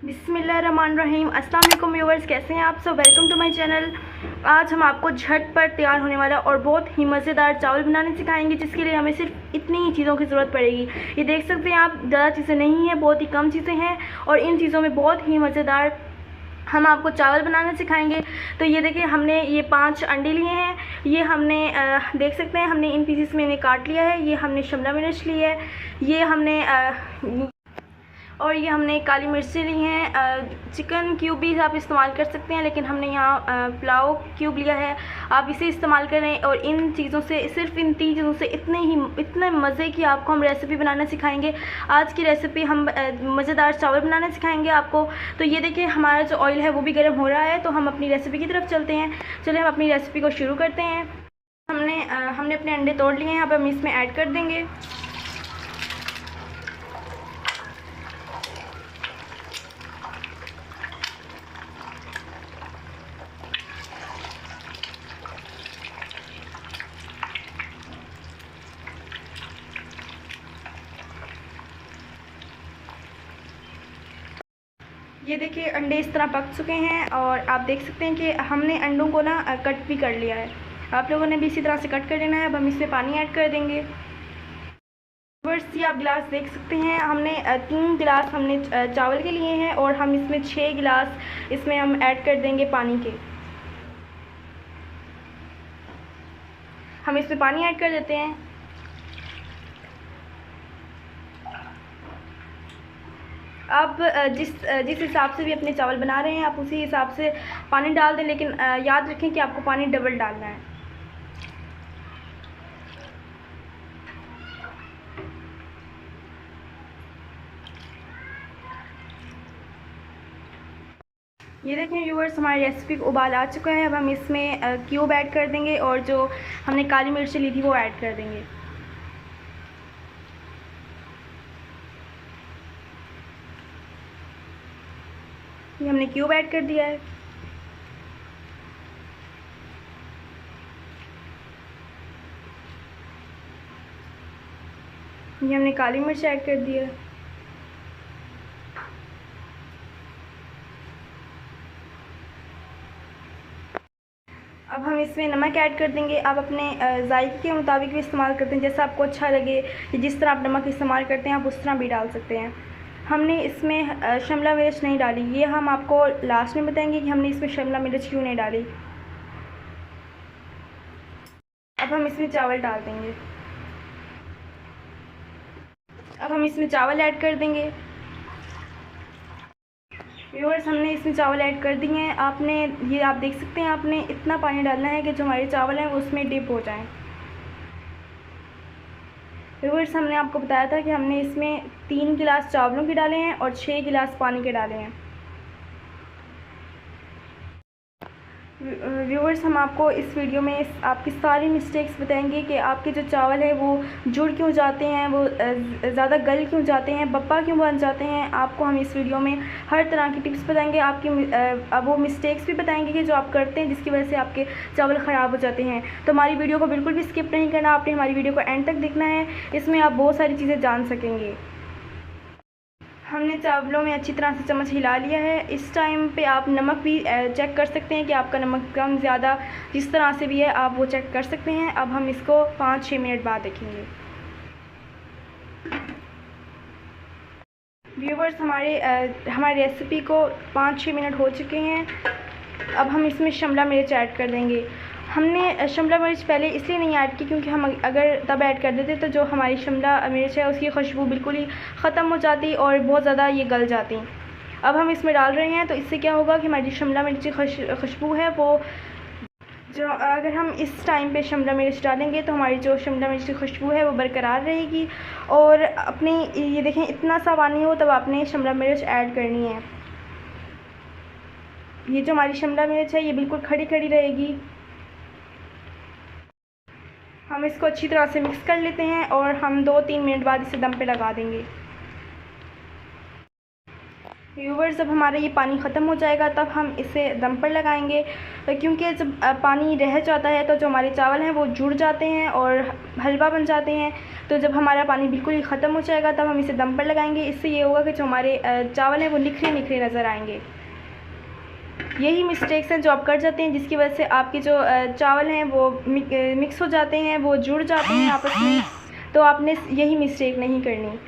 बिस्मिल्लाहिर्रहमानिर्रहीम। अस्सलाम वालेकुम व्यूअर्स, कैसे हैं आप सब। Welcome to my channel. आज हम आपको झटपट तैयार होने वाला और बहुत ही मज़ेदार चावल बनाने सिखाएंगे, जिसके लिए हमें सिर्फ इतनी ही चीज़ों की ज़रूरत पड़ेगी। ये देख सकते हैं आप, ज़्यादा चीज़ें नहीं हैं, बहुत ही कम चीज़ें हैं और इन चीज़ों में बहुत ही मज़ेदार हम आपको चावल बनाना सिखाएंगे। तो ये देखिए, हमने ये 5 अंडे लिए हैं। ये हमने देख सकते हैं, हमने इन पीसेस में इन्हें काट लिया है। ये हमने शिमला मिर्च ली है, ये हमने और ये हमने काली मिर्चें ली हैं। चिकन क्यूब भी आप इस्तेमाल कर सकते हैं, लेकिन हमने यहाँ पुलाव क्यूब लिया है, आप इसे इस्तेमाल करें। और इन चीज़ों से, सिर्फ इन 3 चीज़ों से इतने मज़े की आपको हम रेसिपी बनाना सिखाएंगे। आज की रेसिपी हम मज़ेदार चावल बनाना सिखाएंगे आपको। तो ये देखिए, हमारा जो ऑयल है वो भी गर्म हो रहा है, तो हम अपनी रेसिपी की तरफ चलते हैं। चलिए हम अपनी रेसिपी को शुरू करते हैं। हमने अपने अंडे तोड़ लिए हैं, अब हम इसमें ऐड कर देंगे। ये देखिए, अंडे इस तरह पक चुके हैं और आप देख सकते हैं कि हमने अंडों को ना कट भी कर लिया है। आप लोगों ने भी इसी तरह से कट कर लेना है। अब हम इसमें पानी ऐड कर देंगे। ये आप गिलास देख सकते हैं, हमने 3 गिलास हमने चावल के लिए हैं और हम इसमें 6 गिलास इसमें हम ऐड कर देंगे पानी के। हम इसमें पानी ऐड कर देते हैं। आप जिस हिसाब से भी अपने चावल बना रहे हैं, आप उसी हिसाब से पानी डाल दें, लेकिन याद रखें कि आपको पानी डबल डालना है। ये देखें व्यूअर्स, हमारी रेसिपी को उबाल आ चुका है। अब हम इसमें क्यूब ऐड कर देंगे और जो हमने काली मिर्च ली थी वो ऐड कर देंगे। ये हमने क्यूब ऐड कर दिया है। ये हमने काली मिर्च ऐड कर दिया है। अब हम इसमें नमक ऐड कर देंगे। आप अपने जायके के मुताबिक भी इस्तेमाल करते हैं, जैसा आपको अच्छा लगे, जिस तरह आप नमक इस्तेमाल करते हैं आप उस तरह भी डाल सकते हैं। हमने इसमें शिमला मिर्च नहीं डाली, ये हम आपको लास्ट में बताएंगे कि हमने इसमें शिमला मिर्च क्यों नहीं डाली। अब हम इसमें चावल डाल देंगे। अब हम इसमें चावल ऐड कर देंगे। व्यूअर्स, हमने इसमें चावल ऐड कर दिए हैं। ये आप देख सकते हैं, आपने इतना पानी डालना है कि जो हमारे चावल हैं वो उसमें डिप हो जाएं। व्यूअर्स, हमने आपको बताया था कि हमने इसमें 3 गिलास चावलों के डाले हैं और 6 गिलास पानी के डाले हैं। व्यूअर्स, हम आपको इस वीडियो में आपकी सारी मिस्टेक्स बताएंगे कि आपके जो चावल है वो जुड़ क्यों जाते हैं, वो ज़्यादा गल क्यों जाते हैं, बप्पा क्यों बन जाते हैं। आपको हम इस वीडियो में हर तरह की टिप्स बताएंगे, आपकी वो मिस्टेक्स भी बताएंगे कि जो आप करते हैं जिसकी वजह से आपके चावल ख़राब हो जाते हैं। तो हमारी वीडियो को बिल्कुल भी स्किप नहीं करना, आपने हमारी वीडियो को एंड तक देखना है। इसमें आप बहुत सारी चीज़ें जान सकेंगे। हमने चावलों में अच्छी तरह से चम्मच हिला लिया है। इस टाइम पे आप नमक भी चेक कर सकते हैं कि आपका नमक कम ज़्यादा जिस तरह से भी है आप वो चेक कर सकते हैं। अब हम इसको 5-6 मिनट बाद देखेंगे। व्यूवर्स, हमारी रेसिपी को 5-6 मिनट हो चुके हैं। अब हम इसमें शिमला मिर्च ऐड कर देंगे। हमने शिमला मिर्च पहले इसलिए नहीं ऐड की क्योंकि हम अगर तब ऐड कर देते तो जो हमारी शिमला मिर्च है उसकी खुशबू बिल्कुल ही ख़त्म हो जाती और बहुत ज़्यादा ये गल जाती। अब हम इसमें डाल रहे हैं तो इससे क्या होगा कि हमारी शिमला मिर्च की खुशबू है वो जो, अगर हम इस टाइम पे शिमला मिर्च डालेंगे तो हमारी जो शिमला मिर्च की खुशबू है वो बरकरार रहेगी। और अपनी ये देखें, इतना सा पानी हो तब आपने शिमला मिर्च ऐड करनी है। ये जो हमारी शिमला मिर्च है ये बिल्कुल खड़ी खड़ी रहेगी। हम इसको अच्छी तरह से मिक्स कर लेते हैं और हम 2-3 मिनट बाद इसे दम पे लगा देंगे। व्यूवर्स, जब हमारा ये पानी ख़त्म हो जाएगा तब हम इसे दम पर लगाएंगे, क्योंकि जब पानी रह जाता है तो जो हमारे चावल हैं वो जुड़ जाते हैं और हलवा बन जाते हैं। तो जब हमारा पानी बिल्कुल ही ख़त्म हो जाएगा तब हम इसे दम पर लगाएंगे। इससे ये होगा कि जो हमारे चावल हैं वो निखरे निखरे नज़र आएंगे। यही मिस्टेक्स हैं जो आप कर जाते हैं, जिसकी वजह से आपके जो चावल हैं वो मिक्स हो जाते हैं, वो जुड़ जाते हैं आपस में। तो आपने यही मिस्टेक नहीं करनी।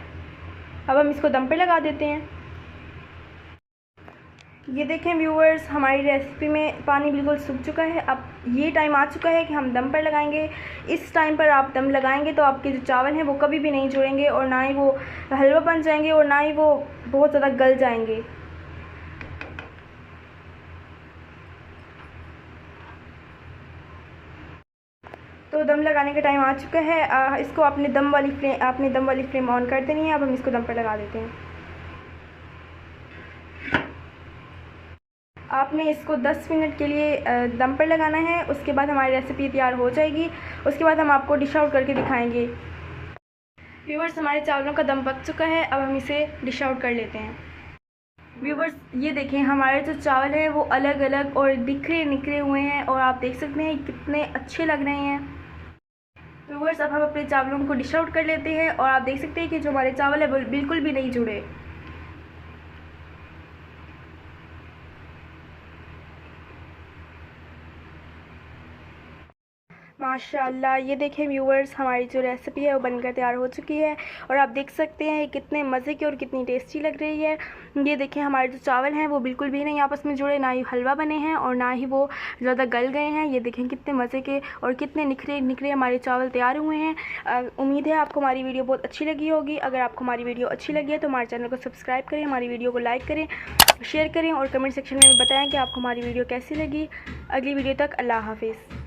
अब हम इसको दम पर लगा देते हैं। ये देखें व्यूअर्स, हमारी रेसिपी में पानी बिल्कुल सूख चुका है। अब ये टाइम आ चुका है कि हम दम पर लगाएंगे। इस टाइम पर आप दम लगाएंगे तो आपके जो चावल हैं वो कभी भी नहीं जुड़ेंगे और ना ही वो हलवा बन जाएंगे और ना ही वो बहुत ज़्यादा गल जाएंगे। तो दम लगाने का टाइम आ चुका है। इसको आपने दम वाली फ्लेम ऑन कर देनी है। अब हम इसको दम पर लगा देते हैं। आपने इसको 10 मिनट के लिए दम पर लगाना है। उसके बाद हमारी रेसिपी तैयार हो जाएगी। उसके बाद हम आपको डिश आउट करके दिखाएंगे। व्यूवर्स, हमारे चावलों का दम पक चुका है। अब हम इसे डिश आउट कर लेते हैं। व्यूवर्स, ये देखें, हमारे जो चावल हैं वो अलग अलग और बिखरे निखरे हुए हैं और आप देख सकते हैं कितने अच्छे लग रहे हैं। व्यूवर्स, अब हम अपने चावलों को डिश आउट कर लेते हैं और आप देख सकते हैं कि जो हमारे चावल है वो बिल्कुल भी नहीं जुड़े। माशाल्लाह, ये देखें व्यूवर्स, हमारी जो रेसिपी है वो बनकर तैयार हो चुकी है और आप देख सकते हैं कितने मज़े की और कितनी टेस्टी लग रही है। ये देखें, हमारे जो चावल हैं वो बिल्कुल भी नहीं आपस में जुड़े, ना ही हलवा बने हैं और ना ही वो ज़्यादा गल गए हैं। ये देखें कितने मज़े के और कितने निखरे निखरे हमारे चावल तैयार हुए हैं। उम्मीद है आपको हमारी वीडियो बहुत अच्छी लगी होगी। अगर आपको हमारी वीडियो अच्छी लगी है तो हमारे चैनल को सब्सक्राइब करें, हमारी वीडियो को लाइक करें, शेयर करें और कमेंट सेक्शन में बताएँ कि आपको हमारी वीडियो कैसी लगी। अगली वीडियो तक अल्लाह हाफिज़।